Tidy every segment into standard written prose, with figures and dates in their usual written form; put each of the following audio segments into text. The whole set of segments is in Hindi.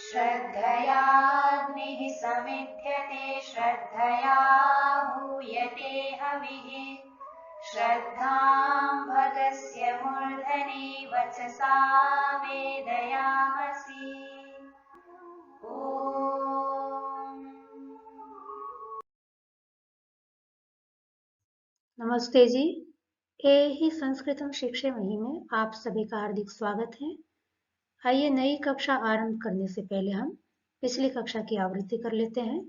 श्रद्धयाग्निः समिध्यते श्रद्धया हूयते हविः श्रद्धां भगस्य मूर्धनि वचसा वेदयामसि। नमस्ते जी। ही संस्कृतम शिक्षामही में आप सभी का हार्दिक स्वागत है। आइए नई कक्षा आरंभ करने से पहले हम पिछली कक्षा की आवृत्ति कर लेते हैं।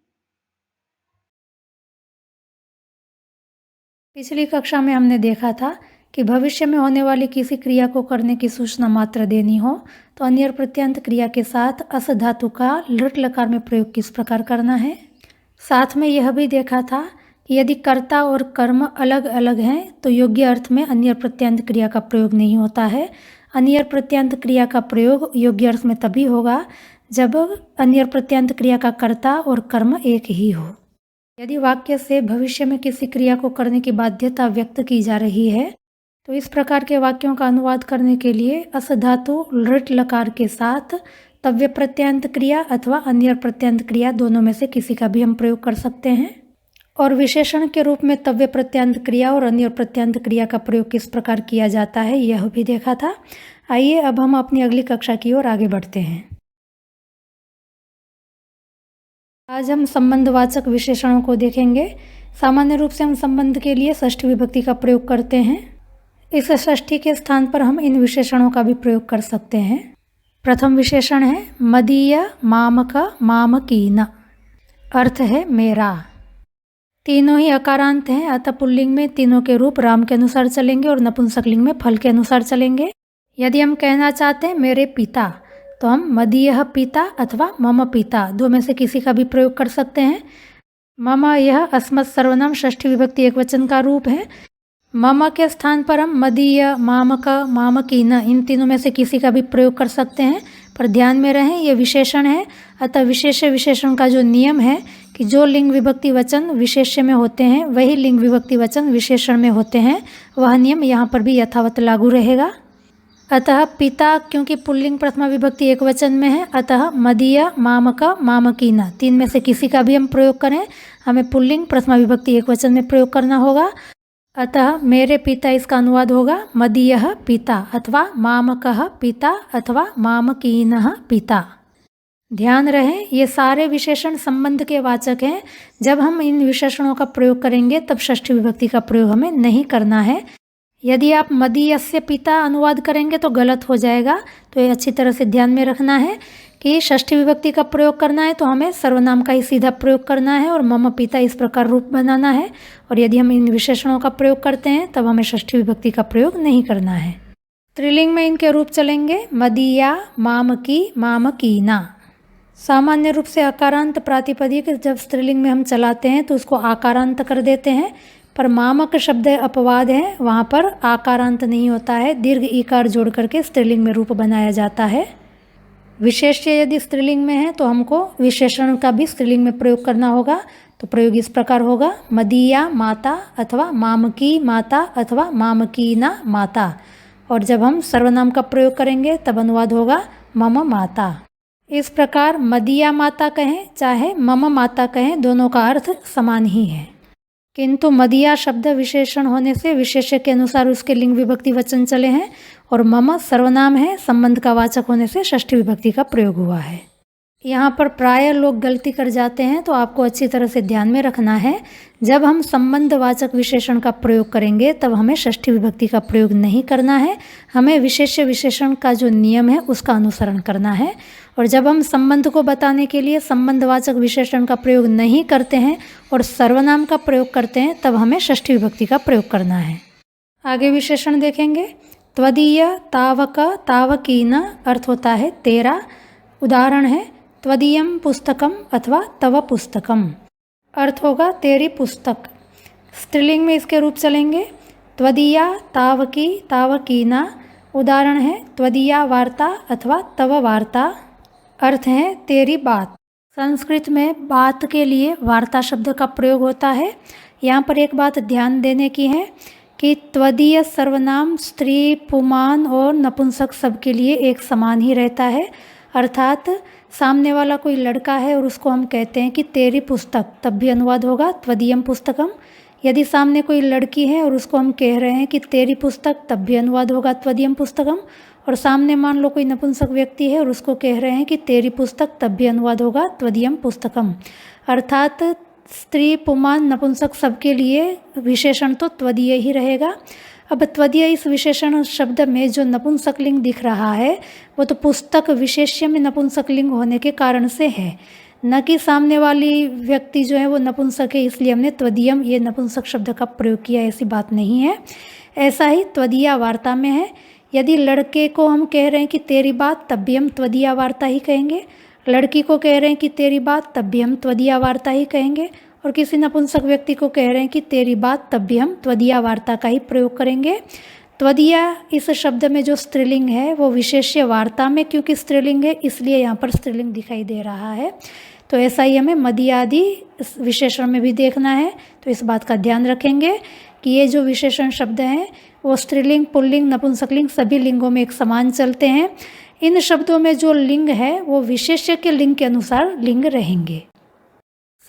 पिछली कक्षा में हमने देखा था कि भविष्य में होने वाली किसी क्रिया को करने की सूचना मात्र देनी हो तो अन्य प्रत्यंत क्रिया के साथ अस धातु का लृट लकार में प्रयोग किस प्रकार करना है। साथ में यह भी देखा था कि यदि कर्ता और कर्म अलग अलग हैं तो योग्य अर्थ में अन्य प्रत्यंत क्रिया का प्रयोग नहीं होता है। अन्य प्रत्यंत क्रिया का प्रयोग योग्य अर्थ में तभी होगा जब अन्य प्रत्यंत क्रिया का कर्ता और कर्म एक ही हो। यदि वाक्य से भविष्य में किसी क्रिया को करने की बाध्यता व्यक्त की जा रही है तो इस प्रकार के वाक्यों का अनुवाद करने के लिए अस धातु लृट लकार के साथ तव्य प्रत्यंत क्रिया अथवा अन्य प्रत्यंत क्रिया दोनों में से किसी का भी हम प्रयोग कर सकते हैं। और विशेषण के रूप में तव्य प्रत्यंत क्रिया और अन्य प्रत्यंत क्रिया का प्रयोग किस प्रकार किया जाता है यह भी देखा था। आइए अब हम अपनी अगली कक्षा की ओर आगे बढ़ते हैं। आज हम संबंधवाचक विशेषणों को देखेंगे। सामान्य रूप से हम संबंध के लिए षष्ठी विभक्ति का प्रयोग करते हैं। इस षष्ठी के स्थान पर हम इन विशेषणों का भी प्रयोग कर सकते हैं। प्रथम विशेषण है मदीय मामक मामकीन, अर्थ है मेरा। तीनों ही अकारांत हैं, अतः पुल्लिंग में तीनों के रूप राम के अनुसार चलेंगे और नपुंसकलिंग में फल के अनुसार चलेंगे। यदि हम कहना चाहते हैं मेरे पिता तो हम मदीयः पिता अथवा मम पिता दो में से किसी का भी प्रयोग कर सकते हैं। मम यह अस्मत् सर्वनाम षष्ठी विभक्ति एकवचन का रूप है। मम के स्थान पर हम मदीय मामक मामकीन इन तीनों में से किसी का भी प्रयोग कर सकते हैं, पर ध्यान में रहें ये विशेषण है, अतः विशेष्य विशेषण का जो नियम है कि जो लिंग विभक्ति वचन विशेष्य में होते हैं वही लिंग विभक्ति वचन विशेषण में होते हैं, वह नियम यहाँ पर भी यथावत लागू रहेगा। अतः पिता क्योंकि पुल्लिंग प्रथमा विभक्ति एक वचन में है, अतः मदीय मामक मामकीन तीन में से किसी का भी हम प्रयोग करें हमें पुल्लिंग प्रथमा विभक्ति एक वचन में प्रयोग करना होगा। अतः मेरे पिता इसका अनुवाद होगा मदीयः पिता अथवा मामकः पिता अथवा मामकीनः पिता। ध्यान रहे ये सारे विशेषण संबंध के वाचक हैं। जब हम इन विशेषणों का प्रयोग करेंगे तब षष्ठी विभक्ति का प्रयोग हमें नहीं करना है। यदि आप मदीयस्य पिता अनुवाद करेंगे तो गलत हो जाएगा, तो ये अच्छी तरह से ध्यान में रखना है कि षष्ठी विभक्ति का प्रयोग करना है तो हमें सर्वनाम का ही सीधा प्रयोग करना है और मम पिता इस प्रकार रूप बनाना है। और यदि हम इन विशेषणों का प्रयोग करते हैं तब हमें षष्ठी विभक्ति का प्रयोग नहीं करना है। स्त्रीलिंग में इनके रूप चलेंगे मदीया मामकी मामकीना। सामान्य रूप से अकारांत प्रातिपदिक जब स्त्रीलिंग में हम चलाते हैं तो उसको आकारांत कर देते हैं, पर मामक शब्द अपवाद है, वहाँ पर आकारांत नहीं होता है, दीर्घ ईकार जोड़ करके स्त्रीलिंग में रूप बनाया जाता है। विशेष्य यदि स्त्रीलिंग में है तो हमको विशेषण का भी स्त्रीलिंग में प्रयोग करना होगा। तो प्रयोग इस प्रकार होगा मदीया माता अथवा मामकी माता अथवा मामकीना माता। और जब हम सर्वनाम का प्रयोग करेंगे तब अनुवाद होगा मम माता। इस प्रकार मदीया माता कहें चाहे मम माता कहें दोनों का अर्थ समान ही है, किंतु मदीया शब्द विशेषण होने से विशेष्य के अनुसार उसके लिंग विभक्ति वचन चले हैं और मम सर्वनाम है, संबंध का वाचक होने से षष्ठी विभक्ति का प्रयोग हुआ है। यहाँ पर प्राय लोग गलती कर जाते हैं, तो आपको अच्छी तरह से ध्यान में रखना है जब हम संबंधवाचक विशेषण का प्रयोग करेंगे तब हमें षष्ठी विभक्ति का प्रयोग नहीं करना है, हमें विशेष्य विशेषण का जो नियम है उसका अनुसरण करना है। और जब हम संबंध को बताने के लिए संबंधवाचक विशेषण का प्रयोग नहीं करते हैं और सर्वनाम का प्रयोग करते हैं तब हमें षष्ठी विभक्ति का प्रयोग करना है। आगे विशेषण देखेंगे। त्वदीय तावक तावकीन अर्थ होता है तेरा। उदाहरण है त्वदीयम पुस्तकम अथवा तव पुस्तकम, अर्थ होगा तेरी पुस्तक। स्त्रीलिंग में इसके रूप चलेंगे त्वदीया तावकी तावकीना। उदाहरण है त्वदीया वार्ता अथवा तव वार्ता, अर्थ है तेरी बात। संस्कृत में बात के लिए वार्ता शब्द का प्रयोग होता है। यहाँ पर एक बात ध्यान देने की है कि त्वदीय सर्वनाम स्त्री, पुमान और नपुंसक सब के लिए एक समान ही रहता है। अर्थात सामने वाला कोई लड़का है और उसको हम कहते हैं कि तेरी पुस्तक, तब भी अनुवाद होगा त्वदीयम पुस्तकम। यदि सामने कोई लड़की है और उसको हम कह रहे हैं कि तेरी पुस्तक, तब भी अनुवाद होगा त्वदीयम पुस्तकम। और सामने मान लो कोई नपुंसक व्यक्ति है और उसको कह रहे हैं कि तेरी पुस्तक, तब भी अनुवाद होगा त्वदीयम पुस्तकम। अर्थात स्त्री, पुमान, नपुंसक सबके लिए विशेषण तो त्वदीय ही रहेगा। अब त्वदीय इस विशेषण शब्द में जो नपुंसक लिंग दिख रहा है वो तो पुस्तक विशेष्य में नपुंसक लिंग होने के कारण से है, न कि सामने वाली व्यक्ति जो है वो नपुंसक है इसलिए हमने त्वदीयम ये नपुंसक शब्द का प्रयोग किया, ऐसी बात नहीं है। ऐसा ही त्वदीया वार्ता में है। यदि लड़के को हम कह रहे हैं कि तेरी बात, तब भी हम त्वदीया वार्ता ही कहेंगे। लड़की को कह रहे हैं कि तेरी बात, तब भी हम त्वदीया वार्ता ही कहेंगे। और किसी नपुंसक व्यक्ति को कह रहे हैं कि तेरी बात, तब भी हम त्वदीया वार्ता का ही प्रयोग करेंगे। त्वदीया इस शब्द में जो स्त्रीलिंग है वो विशेष्य वार्ता में क्योंकि स्त्रीलिंग है इसलिए यहाँ पर स्त्रीलिंग दिखाई दे रहा है। तो ऐसा ही हमें मदी आदि विशेषण में भी देखना है। तो इस बात का ध्यान रखेंगे कि ये जो विशेषण शब्द हैं वो स्त्रीलिंग, पुल्लिंग, नपुंसकलिंग सभी लिंगों में एक समान चलते हैं। इन शब्दों में जो लिंग है वो विशेष्य के लिंग के अनुसार लिंग रहेंगे।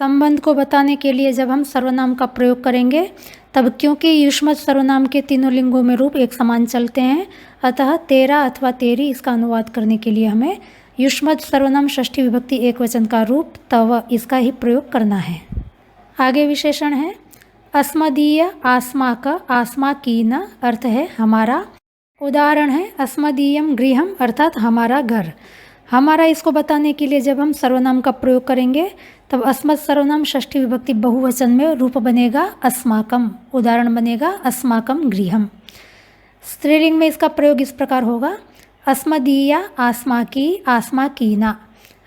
संबंध को बताने के लिए जब हम सर्वनाम का प्रयोग करेंगे तब क्योंकि युष्मत सर्वनाम के तीनों लिंगों में रूप एक समान चलते हैं, अतः तेरा अथवा तेरी इसका अनुवाद करने के लिए हमें युष्मत सर्वनाम षष्ठी विभक्ति एकवचन का रूप तव इसका ही प्रयोग करना है। आगे विशेषण है अस्मदीय, आस्माक, आस्माकीन अर्थ है हमारा। उदाहरण है अस्मदीयम गृहम अर्थात हमारा घर। हमारा इसको बताने के लिए जब हम सर्वनाम का प्रयोग करेंगे तब अस्मत् सर्वनाम षष्ठी विभक्ति बहुवचन में रूप बनेगा अस्माकम। उदाहरण बनेगा अस्माकम गृहम। स्त्रीलिंग में इसका प्रयोग इस प्रकार होगा अस्मदीया, आस्माकी, आस्माकीना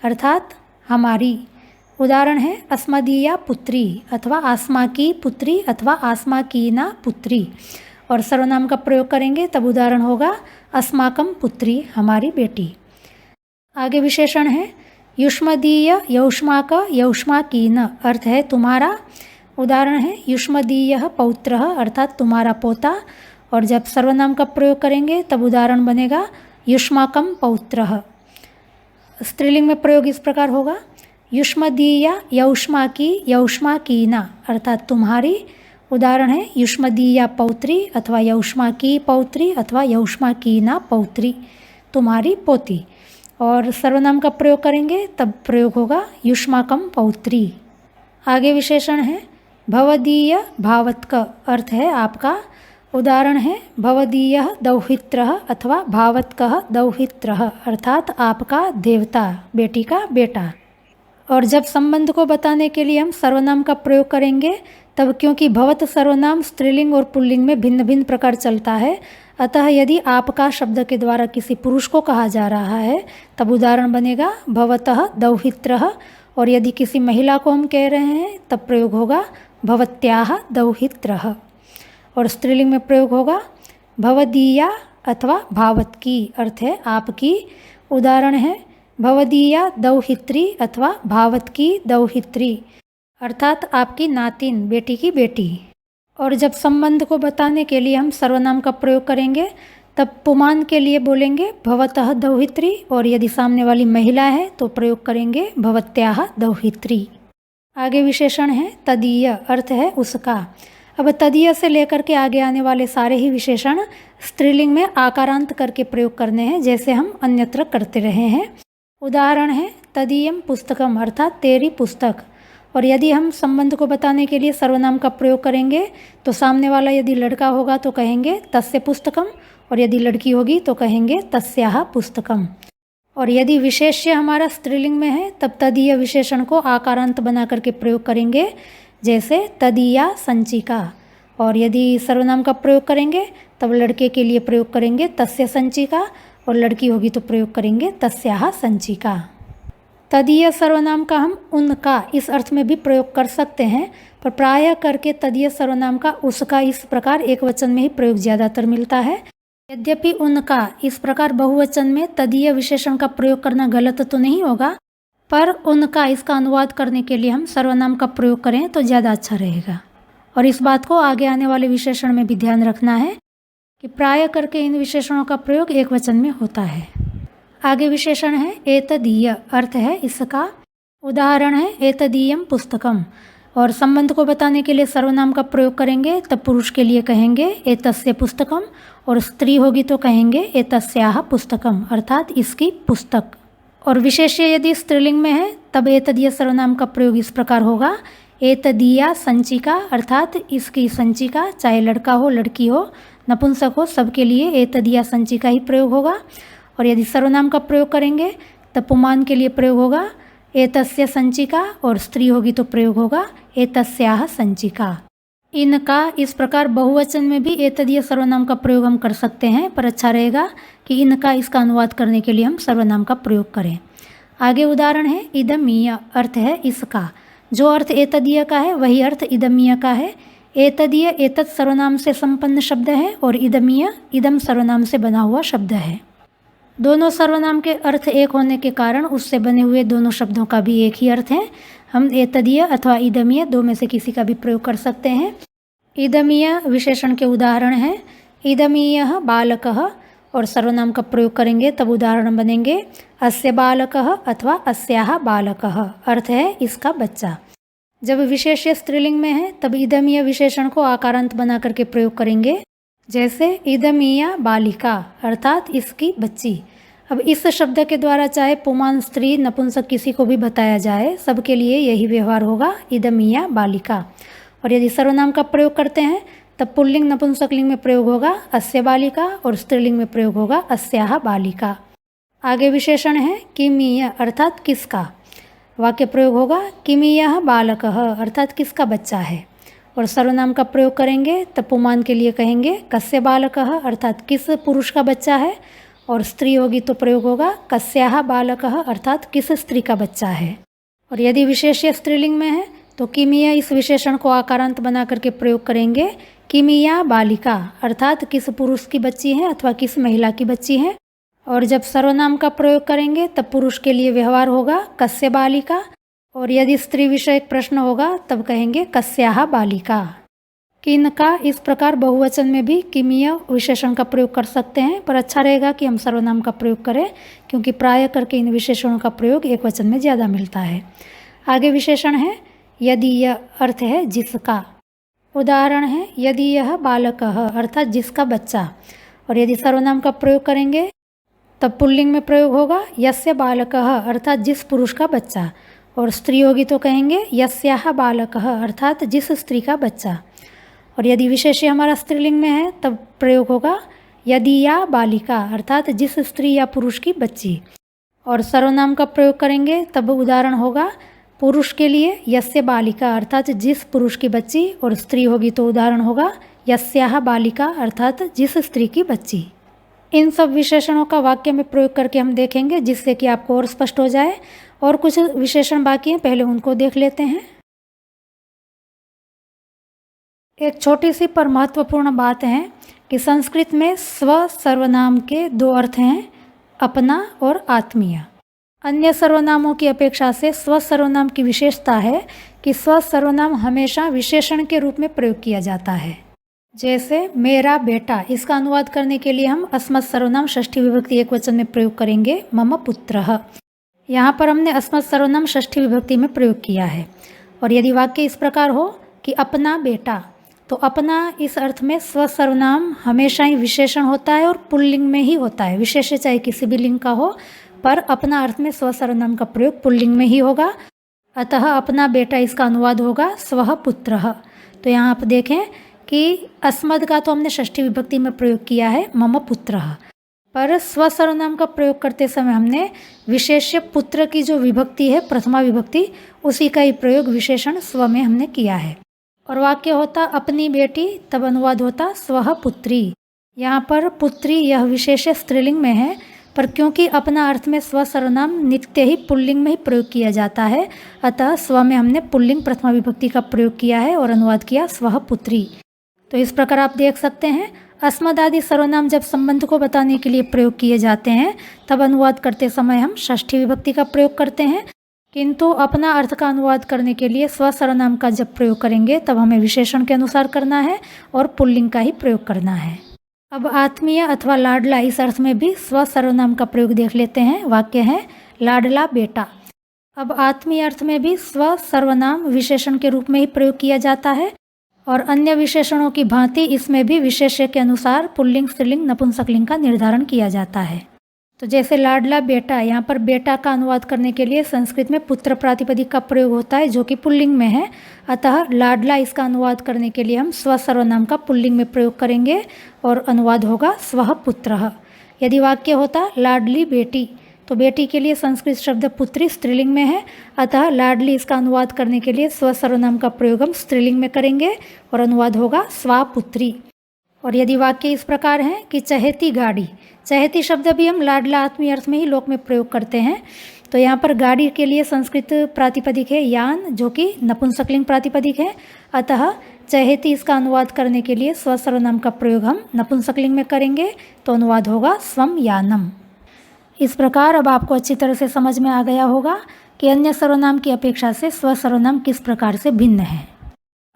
अर्थात हमारी। उदाहरण है अस्मदीया पुत्री अथवा आस्माकी पुत्री अथवा आस्माकीना पुत्री। और सर्वनाम का प्रयोग करेंगे तब उदाहरण होगा अस्माकम पुत्री, हमारी बेटी। आगे विशेषण है युष्मदीय, यौष्माक, यौष्माकीन अर्थ है तुम्हारा। उदाहरण है युष्मदीय पौत्र अर्थात तुम्हारा पोता। और जब सर्वनाम का प्रयोग करेंगे तब उदाहरण बनेगा युष्माकम पौत्र। स्त्रीलिंग में प्रयोग इस प्रकार होगा युष्मदीय, यौष्माकी, यौष्माकीना अर्थात तुम्हारी। उदाहरण है युष्मदीया पौत्री अथवा यौष्माकी पौत्री अथवा यौष्माकीना पौत्री, तुम्हारी पोती। और सर्वनाम का प्रयोग करेंगे तब प्रयोग होगा युष्माकम पौत्री। आगे विशेषण है भवदीय, भावत्क अर्थ है आपका। उदाहरण है भवदीय दौहित्रः अथवा भावत्कः दौहित्रः अर्थात आपका देवता, बेटी का बेटा। और जब संबंध को बताने के लिए हम सर्वनाम का प्रयोग करेंगे तब क्योंकि भवत सर्वनाम स्त्रीलिंग और पुल्लिंग में भिन्न भिन्न प्रकार चलता है, अतः यदि आपका शब्द के द्वारा किसी पुरुष को कहा जा रहा है तब उदाहरण बनेगा भवतः दौहित्रः। और यदि किसी महिला को हम कह रहे हैं तब प्रयोग होगा भवत्याः दौहित्रः। और स्त्रीलिंग में प्रयोग होगा भवदीया अथवा भावत्की अर्थ है आपकी। उदाहरण है भवदीया दौहित्री अथवा भावत्की दौहित्री अर्थात आपकी नातिन, बेटी की बेटी। और जब संबंध को बताने के लिए हम सर्वनाम का प्रयोग करेंगे तब पुमान के लिए बोलेंगे भवतः दौहित्री। और यदि सामने वाली महिला है तो प्रयोग करेंगे भवत्याः दौहित्री। आगे विशेषण है तदीय अर्थ है उसका। अब तदीय से लेकर के आगे आने वाले सारे ही विशेषण स्त्रीलिंग में आकारांत करके प्रयोग करने हैं जैसे हम अन्यत्र करते रहे हैं। उदाहरण है तदीयम पुस्तकम अर्थात तेरी पुस्तक। और यदि हम संबंध को बताने के लिए सर्वनाम का प्रयोग करेंगे तो सामने वाला यदि लड़का होगा तो कहेंगे तस्य पुस्तकम और यदि लड़की होगी तो कहेंगे तस्याः पुस्तकम। और यदि विशेष्य हमारा स्त्रीलिंग में है तब तदीय विशेषण को आकारांत बना करके प्रयोग करेंगे जैसे तदीया संचिका। और यदि सर्वनाम का प्रयोग करेंगे तब लड़के के लिए प्रयोग करेंगे तस्य संचिका और लड़की होगी तो प्रयोग करेंगे तस्याः संचिका। तदीय सर्वनाम का हम उनका इस अर्थ में भी प्रयोग कर सकते हैं, पर प्रायः करके तदीय सर्वनाम का उसका इस प्रकार एक वचन में ही प्रयोग ज़्यादातर मिलता है। यद्यपि उनका इस प्रकार बहुवचन में तदीय विशेषण का प्रयोग करना गलत तो नहीं होगा, पर उनका इसका अनुवाद करने के लिए हम सर्वनाम का प्रयोग करें तो ज़्यादा अच्छा रहेगा। और इस बात को आगे आने वाले विशेषण में भी ध्यान रखना है कि प्राय करके इन विशेषणों का प्रयोग एक वचन में होता है। आगे विशेषण है एतदीय, अर्थ है इसका। उदाहरण है एतदीयम पुस्तकम, और संबंध को बताने के लिए सर्वनाम का प्रयोग करेंगे तब पुरुष के लिए कहेंगे एतस्य पुस्तकम, और स्त्री होगी तो कहेंगे एतस्याः पुस्तकम, अर्थात इसकी पुस्तक। और विशेष्य यदि स्त्रीलिंग में है तब एतदीय सर्वनाम का प्रयोग इस प्रकार होगा एतदीया संचिका, अर्थात इसकी संचिका, चाहे लड़का हो लड़की हो नपुंसक हो सबके लिए एतदीया संचिका ही प्रयोग होगा। और यदि सर्वनाम का प्रयोग करेंगे तब पुमान के लिए प्रयोग होगा एतस्य संचिका, और स्त्री होगी तो प्रयोग होगा एतस्याः संचिका। इनका इस प्रकार बहुवचन में भी एतदीय सर्वनाम का प्रयोग हम कर सकते हैं, पर अच्छा रहेगा कि इनका इसका अनुवाद करने के लिए हम सर्वनाम का प्रयोग करें। आगे उदाहरण है इदमीय, अर्थ है इसका। जो अर्थ एतदीय का है वही अर्थ इदमीय का है। एतदीय एतत् सर्वनाम से संपन्न शब्द है और इदमीय इदम सर्वनाम से बना हुआ शब्द है। दोनों सर्वनाम के अर्थ एक होने के कारण उससे बने हुए दोनों शब्दों का भी एक ही अर्थ है। हम एतदीय अथवा इदमीय दो में से किसी का भी प्रयोग कर सकते हैं। इदमीय विशेषण के उदाहरण हैं इदमीयः बालकः, और सर्वनाम का प्रयोग करेंगे तब उदाहरण बनेंगे अस्य बालकः अथवा अस्याः बालकः, अर्थ है इसका बच्चा। जब विशेष्य स्त्रीलिंग में है तब इदमीय विशेषण को आकारांत बना करके प्रयोग करेंगे, जैसे इदमीया बालिका, अर्थात इसकी बच्ची। अब इस शब्द के द्वारा चाहे पुमान स्त्री नपुंसक किसी को भी बताया जाए सबके लिए यही व्यवहार होगा इदमीया बालिका। और यदि सर्वनाम का प्रयोग करते हैं तब पुल्लिंग नपुंसकलिंग में प्रयोग होगा अस्य बालिका और स्त्रीलिंग में प्रयोग होगा अस्याः बालिका। आगे विशेषण है किमीय, अर्थात किसका। वाक्य प्रयोग होगा किमीयः बालकः, अर्थात किसका बच्चा है। और सर्वनाम का प्रयोग करेंगे तब पुमान के लिए कहेंगे कस्य बालकः, अर्थात किस पुरुष का बच्चा है। और स्त्री होगी तो प्रयोग होगा कस्याः बालकः, अर्थात किस स्त्री का बच्चा है। और यदि विशेष्य स्त्रीलिंग में है तो किमीय इस विशेषण को आकारांत बना करके प्रयोग करेंगे किमीया बालिका, अर्थात किस पुरुष की बच्ची है अथवा किस महिला की बच्ची है। और जब सर्वनाम का प्रयोग करेंगे तब पुरुष के लिए व्यवहार होगा कस्य बालिका, और यदि स्त्री विषयक प्रश्न होगा तब कहेंगे कस्याः बालिका। किनका इस प्रकार बहुवचन में भी किमीय विशेषण का प्रयोग कर सकते हैं, पर अच्छा रहेगा कि हम सर्वनाम का प्रयोग करें क्योंकि प्राय करके इन विशेषणों का प्रयोग एक वचन में ज़्यादा मिलता है। आगे विशेषण है यदीय, अर्थ है जिसका। उदाहरण है यदि यह बालकः, अर्थात जिसका बच्चा। और यदि सर्वनाम का प्रयोग करेंगे तब पुल्लिंग में प्रयोग होगा यस्य बालकः, अर्थात जिस पुरुष का बच्चा। और स्त्री होगी तो कहेंगे यस्याः बालकः, अर्थात जिस स्त्री का बच्चा। और यदि विशेष्य हमारा स्त्रीलिंग में है तब प्रयोग होगा यदि या बालिका, अर्थात जिस स्त्री या पुरुष की बच्ची। और सर्वनाम का प्रयोग करेंगे तब उदाहरण होगा पुरुष के लिए यस्य बालिका, अर्थात जिस पुरुष की बच्ची। और स्त्री होगी तो उदाहरण होगा यस्याः बालिका, अर्थात जिस स्त्री की बच्ची। इन सब विशेषणों का वाक्य में प्रयोग करके हम देखेंगे जिससे कि आपको और स्पष्ट हो जाए। और कुछ विशेषण बाकी हैं, पहले उनको देख लेते हैं। एक छोटी सी पर महत्वपूर्ण बात है कि संस्कृत में स्व सर्वनाम के दो अर्थ हैं, अपना और आत्मीय। अन्य सर्वनामों की अपेक्षा से स्व सर्वनाम की विशेषता है कि स्व सर्वनाम हमेशा विशेषण के रूप में प्रयोग किया जाता है। जैसे मेरा बेटा, इसका अनुवाद करने के लिए हम अस्मत् सर्वनाम षष्ठी विभक्ति एक वचन में प्रयोग करेंगे मम पुत्रः। यहाँ पर हमने अस्मत् सर्वनाम षष्ठी विभक्ति में प्रयोग किया है। और यदि वाक्य इस प्रकार हो कि अपना बेटा, तो अपना इस अर्थ में स्व सर्वनाम हमेशा ही विशेषण होता है और पुल्लिंग में ही होता है। विशेष्य चाहे किसी भी लिंग का हो, पर अपना अर्थ में स्व सर्वनाम का प्रयोग पुल्लिंग में ही होगा। अतः अपना बेटा इसका अनुवाद होगा स्वः पुत्रः। तो यहाँ आप देखें कि अस्मद का तो हमने षष्ठी विभक्ति में प्रयोग किया है मम पुत्रः, पर स्व सर्वनाम का प्रयोग करते समय हमने विशेष्य पुत्र की जो विभक्ति है प्रथमा विभक्ति, उसी का ही प्रयोग विशेषण स्व में हमने किया है। और वाक्य होता अपनी बेटी, तब अनुवाद होता स्वः पुत्री। यहाँ पर पुत्री यह विशेष्य स्त्रीलिंग में है, पर क्योंकि अपना अर्थ में स्व सर्वनाम नित्य ही पुल्लिंग में ही प्रयोग किया जाता है, अतः स्व में हमने पुल्लिंग प्रथमा विभक्ति का प्रयोग किया है और अनुवाद किया स्वः पुत्री। तो इस प्रकार आप देख सकते हैं अस्मद आदि सर्वनाम जब संबंध को बताने के लिए प्रयोग किए जाते हैं तब अनुवाद करते समय हम षष्ठी विभक्ति का प्रयोग करते हैं, किंतु अपना अर्थ का अनुवाद करने के लिए स्व सर्वनाम का जब प्रयोग करेंगे तब हमें विशेषण के अनुसार करना है और पुल्लिंग का ही प्रयोग करना है। अब आत्मीय अथवा लाडला इस अर्थ में भी स्व सर्वनाम का प्रयोग देख लेते हैं। वाक्य है लाडला बेटा। अब आत्मीय अर्थ में भी स्व सर्वनाम विशेषण के रूप में ही प्रयोग किया जाता है और अन्य विशेषणों की भांति इसमें भी विशेष्य के अनुसार पुल्लिंग, स्त्रीलिंग, नपुंसकलिंग का निर्धारण किया जाता है। तो जैसे लाडला बेटा, यहाँ पर बेटा का अनुवाद करने के लिए संस्कृत में पुत्र प्रातिपदिक का प्रयोग होता है जो कि पुल्लिंग में है। अतः लाडला इसका अनुवाद करने के लिए हम स्व सर्वनाम का पुल्लिंग में प्रयोग करेंगे और अनुवाद होगा स्वः पुत्रः। यदि वाक्य होता लाडली बेटी तो बेटी के लिए संस्कृत शब्द पुत्री स्त्रीलिंग में है। अतः लाडली इसका अनुवाद करने के लिए स्व सर्वनाम का प्रयोग हम स्त्रीलिंग में करेंगे और अनुवाद होगा स्वा पुत्री। और यदि वाक्य इस प्रकार है कि चहेती गाड़ी, चहेती शब्द भी हम लाडला आत्मीय अर्थ में ही लोक में प्रयोग करते हैं। तो यहाँ पर गाड़ी के लिए संस्कृत प्रातिपदिक है यान जो कि नपुंसकलिंग प्रातिपदिक है। अतः चहेती इसका अनुवाद करने के लिए स्व सर्वनाम का प्रयोग हम नपुंसकलिंग में करेंगे तो अनुवाद होगा स्वम यानम। इस प्रकार अब आपको अच्छी तरह से समझ में आ गया होगा कि अन्य सर्वनाम की अपेक्षा से स्व सर्वनाम किस प्रकार से भिन्न है।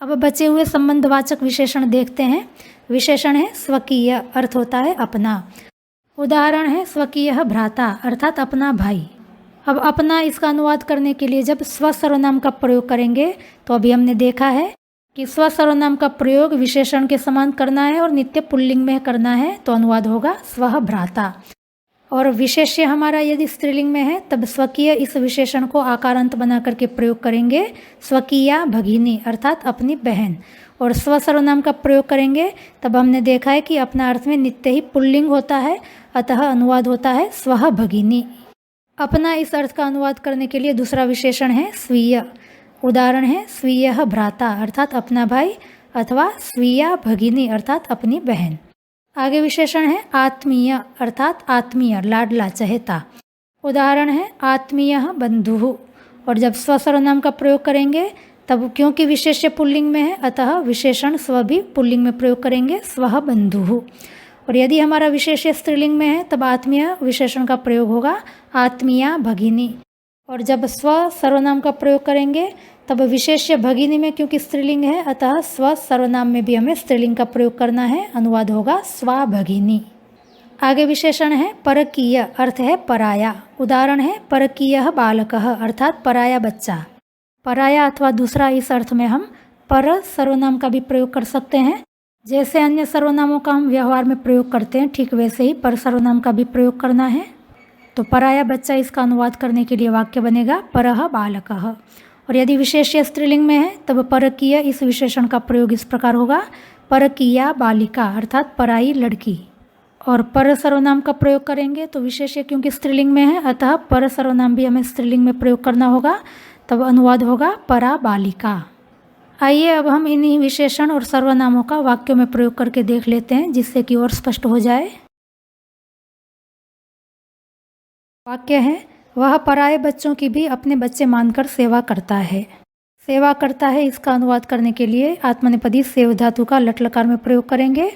अब बचे हुए संबंधवाचक विशेषण देखते हैं। विशेषण है स्वकीय, अर्थ होता है अपना। उदाहरण है स्वकीय भ्राता, अर्थात अपना भाई। अब अपना इसका अनुवाद करने के लिए जब स्व सर्वनाम का प्रयोग करेंगे तो अभी हमने देखा है कि स्व सर्वनाम का प्रयोग विशेषण के समान करना है और नित्य पुल्लिंग में करना है तो अनुवाद होगा स्वः भ्राता। और विशेष्य हमारा यदि स्त्रीलिंग में है तब स्वकीय इस विशेषण को आकारांत बना करके प्रयोग करेंगे स्वकीया भगिनी, अर्थात अपनी बहन। और स्व सर्वनाम का प्रयोग करेंगे तब हमने देखा है कि अपना अर्थ में नित्य ही पुल्लिंग होता है। अतः अनुवाद होता है स्वः भगिनी। अपना इस अर्थ का अनुवाद करने के लिए दूसरा विशेषण है स्वीय। उदाहरण है स्वीय भ्राता, अर्थात अपना भाई, अथवा स्वीया भगिनी, अर्थात अपनी बहन। आगे विशेषण है आत्मीय, अर्थात आत्मीय, लाडला, चहेता। उदाहरण है आत्मीय बंधु। और जब स्व सर्वनाम का प्रयोग करेंगे तब क्योंकि विशेष्य पुल्लिंग में है अतः विशेषण स्व भी पुल्लिंग में प्रयोग करेंगे स्वः बंधु। और यदि हमारा विशेष्य स्त्रीलिंग में है तब आत्मीय विशेषण का प्रयोग होगा आत्मीया भगिनी। और जब स्व सर्वनाम का प्रयोग करेंगे तब विशेष्य भगिनी में क्योंकि स्त्रीलिंग है अतः स्व सर्वनाम में भी हमें स्त्रीलिंग का प्रयोग करना है, अनुवाद होगा स्वा भगिनी। आगे विशेषण है परकीय, अर्थ है पराया। उदाहरण है परकीय बालकः, अर्थात पराया बच्चा। पराया अथवा दूसरा इस अर्थ में हम पर सर्वनाम का भी प्रयोग कर सकते हैं। जैसे अन्य सर्वनामों का हम व्यवहार में प्रयोग करते हैं ठीक वैसे ही पर सर्वनाम का भी प्रयोग करना है। तो पराया बच्चा इसका अनुवाद करने के लिए वाक्य बनेगा परः बालकः। और यदि विशेष्य स्त्रीलिंग में है तब परकीय इस विशेषण का प्रयोग इस प्रकार होगा परकीया बालिका, अर्थात पराई लड़की। और पर सर्वनाम का प्रयोग करेंगे तो विशेष्य क्योंकि स्त्रीलिंग में है अतः पर सर्वनाम भी हमें स्त्रीलिंग में प्रयोग करना होगा, तब अनुवाद होगा परा बालिका। आइए अब हम इन्हीं विशेषण और सर्वनामों का वाक्यों में प्रयोग करके देख लेते हैं जिससे कि और स्पष्ट हो जाए। वाक्य है वह पराये बच्चों की भी अपने बच्चे मानकर सेवा करता है। सेवा करता है इसका अनुवाद करने के लिए आत्मनेपदी सेव धातु का लट लकार में प्रयोग करेंगे।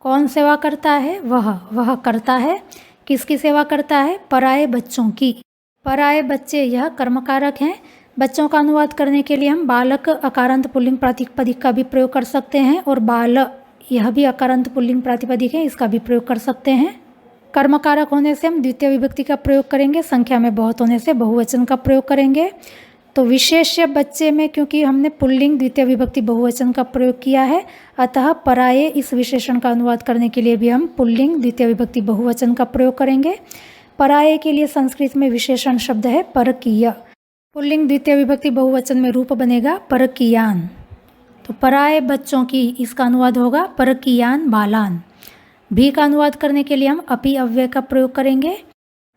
कौन सेवा करता है? वह करता है। किसकी सेवा करता है? पराये बच्चों की। पराये बच्चे यह कर्मकारक हैं। बच्चों का अनुवाद करने के लिए हम बालक अकारांत पुल्लिंग प्रातिपदिक का भी प्रयोग कर सकते हैं और बाल यह भी अकारांत पुल्लिंग प्रातिपदिक है, इसका भी प्रयोग कर सकते हैं। कर्मकारक होने से हम द्वितीय विभक्ति का प्रयोग करेंगे, संख्या में बहुत होने से बहुवचन का प्रयोग करेंगे। तो विशेष्य बच्चे में क्योंकि हमने पुल्लिंग द्वितीय विभक्ति बहुवचन का प्रयोग किया है अतः पराये इस विशेषण का अनुवाद करने के लिए भी हम पुल्लिंग द्वितीय विभक्ति बहुवचन का प्रयोग करेंगे। पराये के लिए संस्कृत में विशेषण शब्द है परकीय। पुल्लिंग द्वितीय विभक्ति बहुवचन में रूप बनेगा परकीयान। तो पराये बच्चों की इसका अनुवाद होगा परकीयान बालान। भी का अनुवाद करने के लिए हम अपि अव्यय का प्रयोग करेंगे।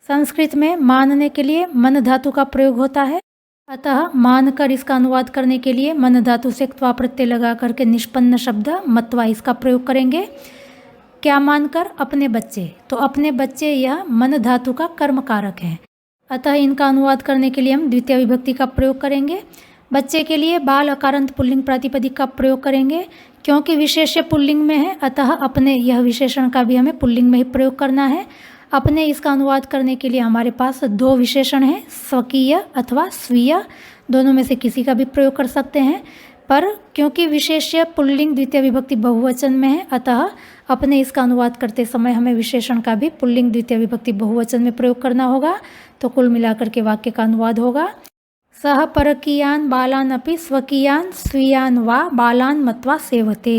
संस्कृत में मानने के लिए मन धातु का प्रयोग होता है अतः मानकर इसका अनुवाद करने के लिए मन धातु से क्त्वा प्रत्यय लगा करके निष्पन्न शब्द मत्वा इसका प्रयोग करेंगे। क्या मानकर? अपने बच्चे। तो अपने बच्चे यह मन धातु का कर्म कारक है अतः इनका अनुवाद करने के लिए हम द्वितीय विभक्ति का प्रयोग करेंगे। बच्चे के लिए बाल अकारांत पुल्लिंग प्रातिपदिक का प्रयोग करेंगे। क्योंकि विशेष्य पुल्लिंग में है अतः अपने यह विशेषण का भी हमें पुल्लिंग में ही प्रयोग करना है। अपने इसका अनुवाद करने के लिए हमारे पास दो विशेषण हैं, स्वकीय अथवा स्वीय, दोनों में से किसी का भी प्रयोग कर सकते हैं। पर क्योंकि विशेष्य पुल्लिंग द्वितीय विभक्ति बहुवचन में है, अतः अपने इसका अनुवाद करते समय हमें विशेषण का भी पुल्लिंग द्वितीय विभक्ति बहुवचन में प्रयोग करना होगा। तो कुल मिलाकर के वाक्य का अनुवाद होगा, सह परकीयान बालान अपि स्वकीयान स्वीयान वा बालान मत्वा सेवते।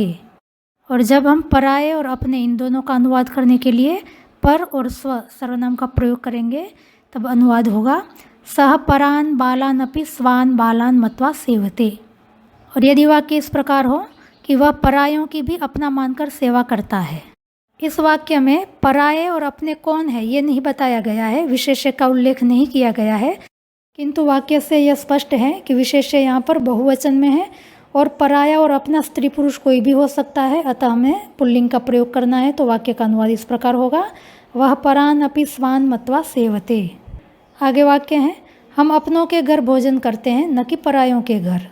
और जब हम पराये और अपने इन दोनों का अनुवाद करने के लिए पर और स्व सर्वनाम का प्रयोग करेंगे तब अनुवाद होगा, सह परान बालान अपि स्वान बालान मत्वा सेवते। और यदि वाक्य इस प्रकार हो कि वह परायों की भी अपना मानकर सेवा करता है। इस वाक्य में पराये और अपने कौन है ये नहीं बताया गया है, विशेष्य का उल्लेख नहीं किया गया है, किंतु वाक्य से यह स्पष्ट है कि विशेष्य यहाँ पर बहुवचन में है और पराया और अपना स्त्री पुरुष कोई भी हो सकता है, अतः हमें पुल्लिंग का प्रयोग करना है। तो वाक्य का अनुवाद इस प्रकार होगा, वह परान अपि स्वान मत्वा सेवते। आगे वाक्य है, हम अपनों के घर भोजन करते हैं न कि परायों के घर।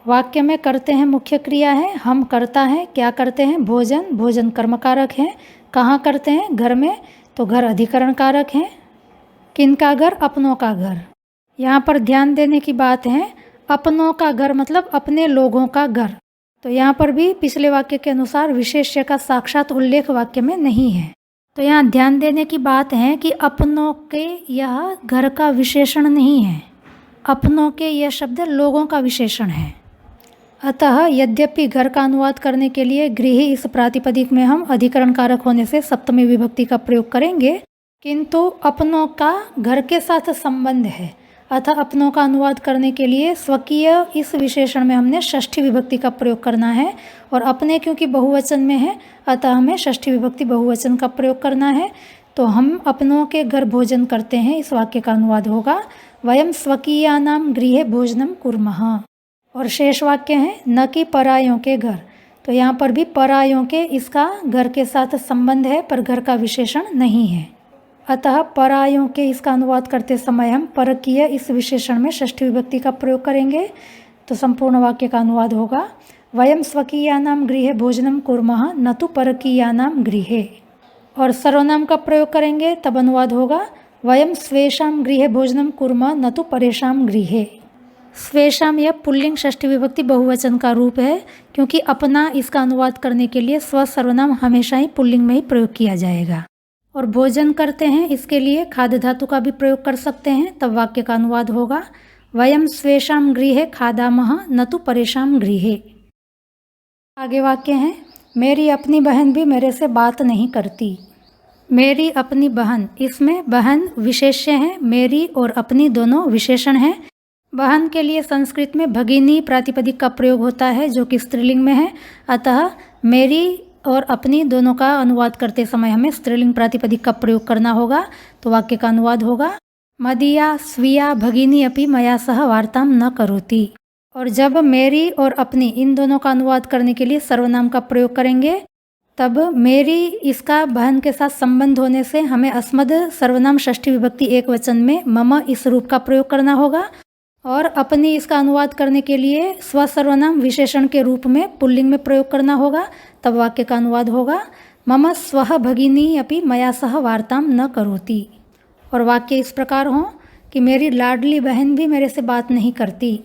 वाक्य में करते हैं मुख्य क्रिया है, हम करता है, क्या करते हैं, भोजन, भोजन कर्मकारक है, कहाँ करते हैं, घर में, तो घर अधिकरण कारक है। किनका घर, अपनों का घर। यहाँ पर ध्यान देने की बात है, अपनों का घर मतलब अपने लोगों का घर। तो यहाँ पर भी पिछले वाक्य के अनुसार विशेष्य का साक्षात उल्लेख वाक्य में नहीं है। तो यहाँ ध्यान देने की बात है कि अपनों के यह घर का विशेषण नहीं है, अपनों के यह शब्द लोगों का विशेषण है। अतः यद्यपि घर का अनुवाद करने के लिए गृह इस प्रातिपदिक में हम अधिकरण कारक होने से सप्तमी विभक्ति का प्रयोग करेंगे, किंतु अपनों का घर के साथ संबंध है, अतः अपनों का अनुवाद करने के लिए स्वकीय इस विशेषण में हमने षष्ठी विभक्ति का प्रयोग करना है। और अपने क्योंकि बहुवचन में है, अतः हमें षष्ठी विभक्ति बहुवचन का प्रयोग करना है। तो हम अपनों के घर भोजन करते हैं, इस वाक्य का अनुवाद होगा, वयम स्वकीयानां गृहे भोजनम कुर्मः। और शेष वाक्य है, न कि परायों के घर। तो यहाँ पर भी परायों के इसका घर के साथ संबंध है, पर घर का विशेषण नहीं है। अतः परायों के इसका अनुवाद करते समय हम परकीय इस विशेषण में षष्ठी विभक्ति का प्रयोग करेंगे। तो संपूर्ण वाक्य का अनुवाद होगा, वयम स्वकीयानां गृहे भोजनम कुर्मः न तु परकीयानां गृहे। और सर्वनाम का प्रयोग करेंगे तब अनुवाद होगा, वयम स्वेषां गृहे भोजनम कुर्मः न तु परेषां गृहे। स्वेषाम यह पुल्लिंग षष्ठी विभक्ति बहुवचन का रूप है, क्योंकि अपना इसका अनुवाद करने के लिए स्व सर्वनाम हमेशा ही पुल्लिंग में ही प्रयोग किया जाएगा। और भोजन करते हैं इसके लिए खाद्य धातु का भी प्रयोग कर सकते हैं, तब वाक्य का अनुवाद होगा, वयम स्वेषाम गृहे खादामः न तु परेषां गृहे। आगे वाक्य है, मेरी अपनी बहन भी मेरे से बात नहीं करती। मेरी अपनी बहन, इसमें बहन विशेष्य है, मेरी और अपनी दोनों विशेषण हैं। बहन के लिए संस्कृत में भगिनी प्रातिपदिक का प्रयोग होता है जो कि स्त्रीलिंग में है, अतः मेरी और अपनी दोनों का अनुवाद करते समय हमें स्त्रीलिंग प्रातिपदिक का प्रयोग करना होगा। तो वाक्य का अनुवाद होगा, मदीया स्वीया भगिनी अपि मया सह वार्तां न करोति। और जब मेरी और अपनी इन दोनों का अनुवाद करने के लिए सर्वनाम का प्रयोग करेंगे तब मेरी इसका बहन के साथ संबंध होने से हमें अस्मद सर्वनाम षष्ठी विभक्ति एक वचन में मम इस रूप का प्रयोग करना होगा। और अपनी इसका अनुवाद करने के लिए स्वसर्वनाम विशेषण के रूप में पुल्लिंग में प्रयोग करना होगा, तब वाक्य का अनुवाद होगा, मम स्वः भगिनी अपि मया सह वार्तां न करोति। और वाक्य इस प्रकार हो कि मेरी लाडली बहन भी मेरे से बात नहीं करती।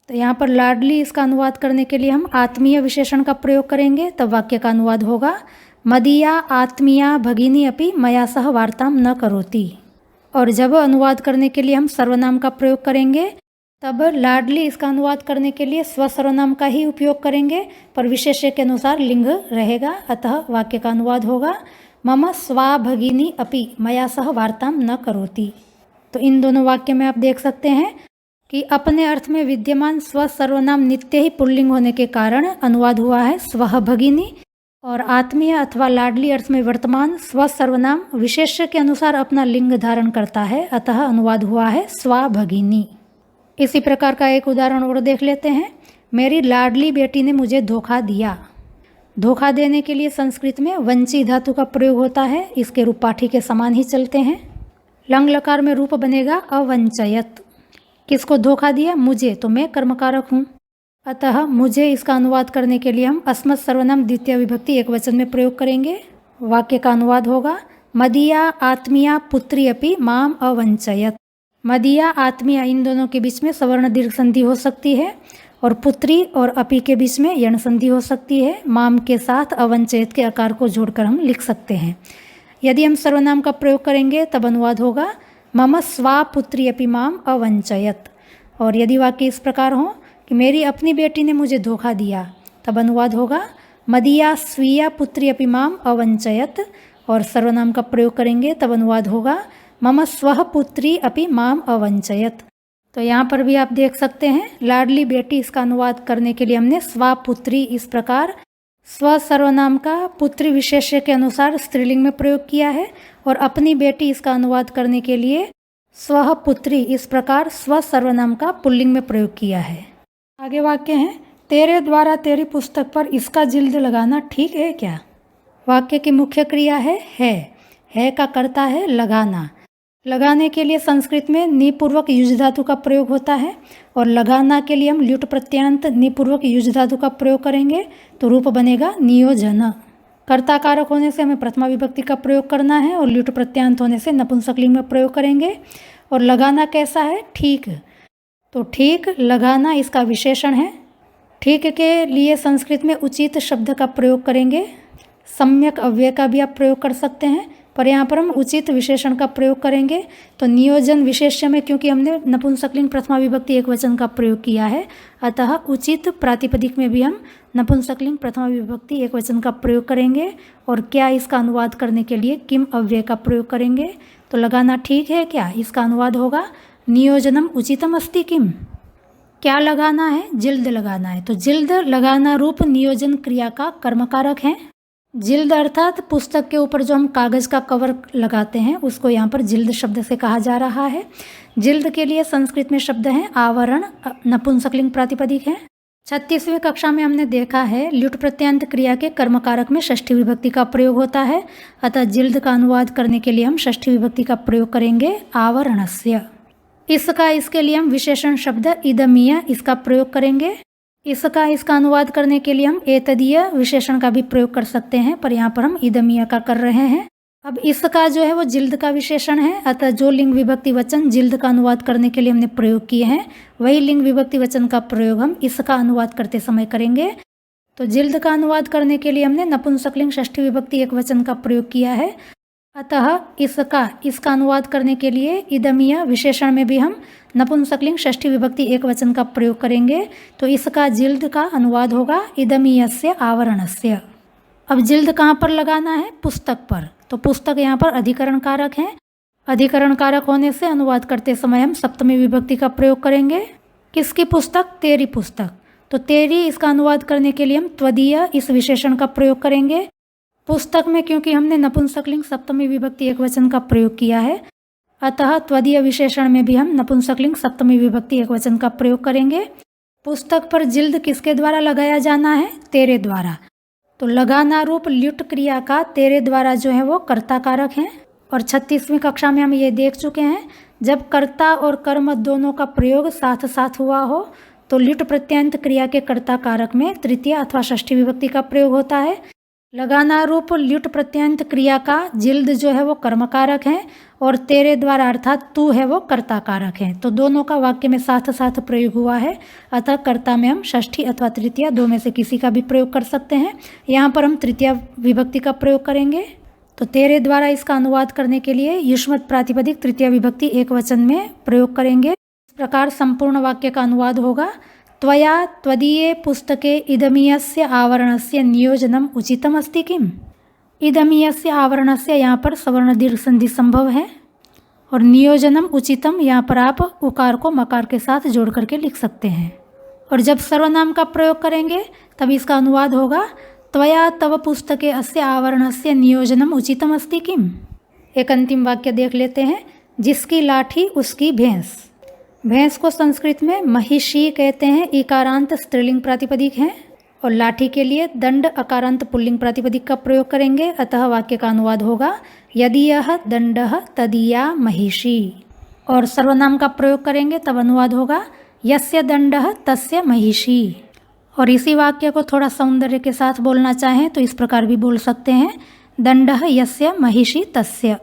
तो यहाँ पर लाडली इसका अनुवाद करने के लिए हम आत्मीय विशेषण का प्रयोग करेंगे, तब वाक्य का अनुवाद होगा, मदीया आत्मीया भगिनी अपि मया सह वार्तां न करोति। और जब अनुवाद करने के लिए हम सर्वनाम का प्रयोग करेंगे तब लाडली इसका अनुवाद करने के लिए स्वसर्वनाम का ही उपयोग करेंगे, पर विशेष्य के अनुसार लिंग रहेगा, अतः वाक्य का अनुवाद होगा, मम स्वा भगिनी अपि मया सह वार्तां न करोति। तो इन दोनों वाक्य में आप देख सकते हैं कि अपने अर्थ में विद्यमान स्व सर्वनाम नित्य ही पुल्लिंग होने के कारण अनुवाद हुआ है स्वः भगिनी, और आत्मीय अथवा लाडली अर्थ में वर्तमान स्व सर्वनाम विशेष्य के अनुसार अपना लिंग धारण करता है, अतः अनुवाद हुआ है स्वा भगिनी। इसी प्रकार का एक उदाहरण और देख लेते हैं, मेरी लाडली बेटी ने मुझे धोखा दिया। धोखा देने के लिए संस्कृत में वंची धातु का प्रयोग होता है, इसके रूप पाठी के समान ही चलते हैं। लंग लकार में रूप बनेगा अवंचयत। किसको धोखा दिया? मुझे, तो मैं कर्मकारक हूँ, अतः मुझे इसका अनुवाद करने के लिए हम अस्मत् सर्वनाम द्वितीय विभक्ति एक वचन में प्रयोग करेंगे। वाक्य का अनुवाद होगा, मदीया आत्मीया पुत्री अपि माम अवंचयत। मदीया आत्मीया इन दोनों के बीच में सवर्ण दीर्घ संधि हो सकती है और पुत्री और अपि के बीच में यण संधि हो सकती है। माम के साथ अवंचयत के आकार को जोड़कर हम लिख सकते हैं। यदि हम सर्वनाम का प्रयोग करेंगे तब अनुवाद होगा मम स्वा पुत्री अपि माम अवंचयत। और यदि वाक्य इस प्रकार हो कि मेरी अपनी बेटी ने मुझे धोखा दिया, तब अनुवाद होगा मदीया स्वीया पुत्री अपि माम अवंचयत। और सर्वनाम का प्रयोग करेंगे तब अनुवाद होगा मम स्वः पुत्री अपि माम अवंचयत। तो यहाँ पर भी आप देख सकते हैं लाडली बेटी, इसका अनुवाद करने के लिए हमने स्वा पुत्री इस प्रकार स्व सर्वनाम का पुत्री विशेष्य के अनुसार स्त्रीलिंग में प्रयोग किया है और अपनी बेटी इसका अनुवाद करने के लिए स्वः पुत्री इस प्रकार स्व सर्वनाम का पुल्लिंग में प्रयोग किया है। आगे वाक्य है तेरे द्वारा तेरी पुस्तक पर इसका जिल्द लगाना ठीक है क्या। वाक्य की मुख्य क्रिया है का कर्ता है लगाना। लगाने के लिए संस्कृत में निपूर्वक युज धातु का प्रयोग होता है और लगाना के लिए हम ल्युट प्रत्यांत निपूर्वक युज धातु का प्रयोग करेंगे तो रूप बनेगा नियोजन। कर्ता कारक होने से हमें प्रथमा विभक्ति का प्रयोग करना है और ल्युट प्रत्यांत होने से नपुंसकलिंग में प्रयोग करेंगे। और लगाना कैसा है, ठीक। तो ठीक लगाना इसका विशेषण है। ठीक के लिए संस्कृत में उचित शब्द का प्रयोग करेंगे। सम्यक अव्यय का भी आप प्रयोग कर सकते हैं, पर यहाँ पर हम उचित विशेषण का प्रयोग करेंगे। तो नियोजन विशेष्य में क्योंकि हमने नपुंसकलिंग प्रथमा विभक्ति एकवचन का प्रयोग किया है, अतः उचित प्रातिपदिक में भी हम नपुंसकलिंग प्रथमा विभक्ति एकवचन का प्रयोग करेंगे। और क्या इसका अनुवाद करने के लिए किम अव्यय का प्रयोग करेंगे। तो लगाना ठीक है क्या, इसका अनुवाद होगा नियोजनम उचितम अस्ति किम। क्या लगाना है, जिल्द लगाना है। तो जिल्द लगाना रूप नियोजन क्रिया का कर्मकारक है। जिल्द अर्थात पुस्तक के ऊपर जो हम कागज़ का कवर लगाते हैं उसको यहाँ पर जिल्द शब्द से कहा जा रहा है। जिल्द के लिए संस्कृत में शब्द है आवरण, नपुंसकलिंग प्रातिपदिक है। 36वीं कक्षा में हमने देखा है ल्युट प्रत्यांत क्रिया के कर्मकारक में षष्ठी विभक्ति का प्रयोग होता है, अतः जिल्द का अनुवाद करने के लिए हम षष्ठी विभक्ति का प्रयोग करेंगे आवरणस्य। इसके लिए हम विशेषण शब्द इदमीय इसका प्रयोग करेंगे। इसका अनुवाद करने के लिए हम एतदीय विशेषण का भी प्रयोग कर सकते हैं, पर यहाँ पर हम इदमीय का कर रहे हैं। अब इसका जो है वो जिल्द का विशेषण है, अतः जो लिंग विभक्ति वचन जिल्द का अनुवाद करने के लिए हमने प्रयोग किए हैं वही लिंग विभक्ति वचन का प्रयोग हम इसका अनुवाद करते समय करेंगे। तो जिल्द का अनुवाद करने के लिए हमने नपुंसकलिंग षष्ठी विभक्ति एकवचन का प्रयोग किया है, अतः इसका अनुवाद करने के लिए इदमीय विशेषण में भी हम नपुंसकलिंग षष्ठी विभक्ति एकवचन का प्रयोग करेंगे। तो इसका जिल्द का अनुवाद होगा इदमीयस्य आवरणस्य। अब जिल्द कहाँ पर लगाना है, पुस्तक पर। तो पुस्तक यहाँ पर अधिकरण कारक है। अधिकरण कारक होने से अनुवाद करते समय हम सप्तमी विभक्ति का प्रयोग करेंगे। किसकी पुस्तक, तेरी पुस्तक। तो तेरी इसका अनुवाद करने के लिए हम त्वदीय इस विशेषण का प्रयोग करेंगे। पुस्तक में क्योंकि हमने नपुंसकलिंग सप्तमी विभक्ति एकवचन का प्रयोग किया है, अतः त्वदीय विशेषण में भी हम नपुंसकलिंग सप्तमी विभक्ति एकवचन का प्रयोग करेंगे। पुस्तक पर जिल्द किसके द्वारा लगाया जाना है, तेरे द्वारा। तो लगाना रूप ल्युट क्रिया का तेरे द्वारा जो है वो कर्ता कारक है। और 36वीं कक्षा में हम ये देख चुके हैं जब कर्ता और कर्म दोनों का प्रयोग साथ साथ हुआ हो तो ल्युट प्रत्यांत क्रिया के कर्ता कारक में तृतीय अथवा षष्ठी विभक्ति का प्रयोग होता है। लगाना रूप ल्युट प्रत्यांत क्रिया का जिल्द जो है वो कर्मकारक है और तेरे द्वारा अर्थात तू है वो कर्ता कारक है। तो दोनों का वाक्य में साथ साथ प्रयोग हुआ है, अतः कर्ता में हम षष्ठी अथवा तृतीया दो में से किसी का भी प्रयोग कर सकते हैं। यहाँ पर हम तृतीया विभक्ति का प्रयोग करेंगे। तो तेरे द्वारा इसका अनुवाद करने के लिए युष्मत् प्रातिपदिक तृतीया विभक्ति एकवचन में प्रयोग करेंगे। इस प्रकार संपूर्ण वाक्य का अनुवाद होगा त्वया त्वदीये पुस्तके इदमीयस्य आवरणस्य नियोजनम उचितम अस्ति किम। इदमीयस्य आवरणस्य यहाँ पर सवर्ण दीर्घ संधि संभव है और नियोजनम उचितम यहाँ पर आप उकार को मकार के साथ जोड़ करके लिख सकते हैं। और जब सर्वनाम का प्रयोग करेंगे तब इसका अनुवाद होगा त्वया तव पुस्तके अस्य आवरणस्य नियोजनम उचितम अस्ति किम। एक अंतिम वाक्य देख लेते हैं, जिसकी लाठी उसकी भैंस। भैंस को संस्कृत में महिषी कहते हैं, इकारांत स्त्रीलिंग प्रातिपदिक है और लाठी के लिए दंड अकारांत पुल्लिंग प्रातिपदिक का प्रयोग करेंगे, अतः वाक्य का अनुवाद होगा यदि यह दंडः तदीया महिषी। और सर्वनाम का प्रयोग करेंगे तब अनुवाद होगा यस्य दंडः तस्य महिषी। और इसी वाक्य को थोड़ा सौंदर्य के साथ बोलना चाहें तो इस प्रकार भी बोल सकते हैं, दंडः यस्य महिषी तस्य।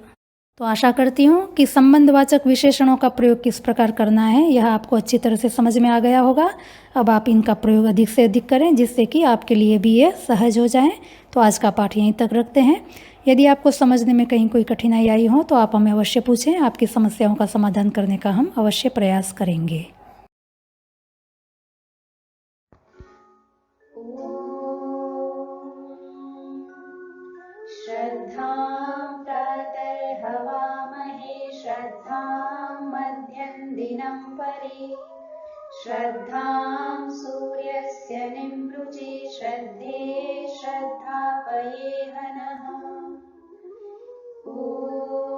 तो आशा करती हूँ कि संबंधवाचक विशेषणों का प्रयोग किस प्रकार करना है यह आपको अच्छी तरह से समझ में आ गया होगा। अब आप इनका प्रयोग अधिक से अधिक करें जिससे कि आपके लिए भी ये सहज हो जाए। तो आज का पाठ यहीं तक रखते हैं। यदि आपको समझने में कहीं कोई कठिनाई आई हो तो आप हमें अवश्य पूछें। आपकी समस्याओं का समाधान करने का हम अवश्य प्रयास करेंगे। श्रद्धां प्रातर्हवामहे श्रद्धां मध्यं दिनं परि श्रद्धां सूर्यस्य निमृचे श्रद्धे श्रद्धापये हनः। ॐ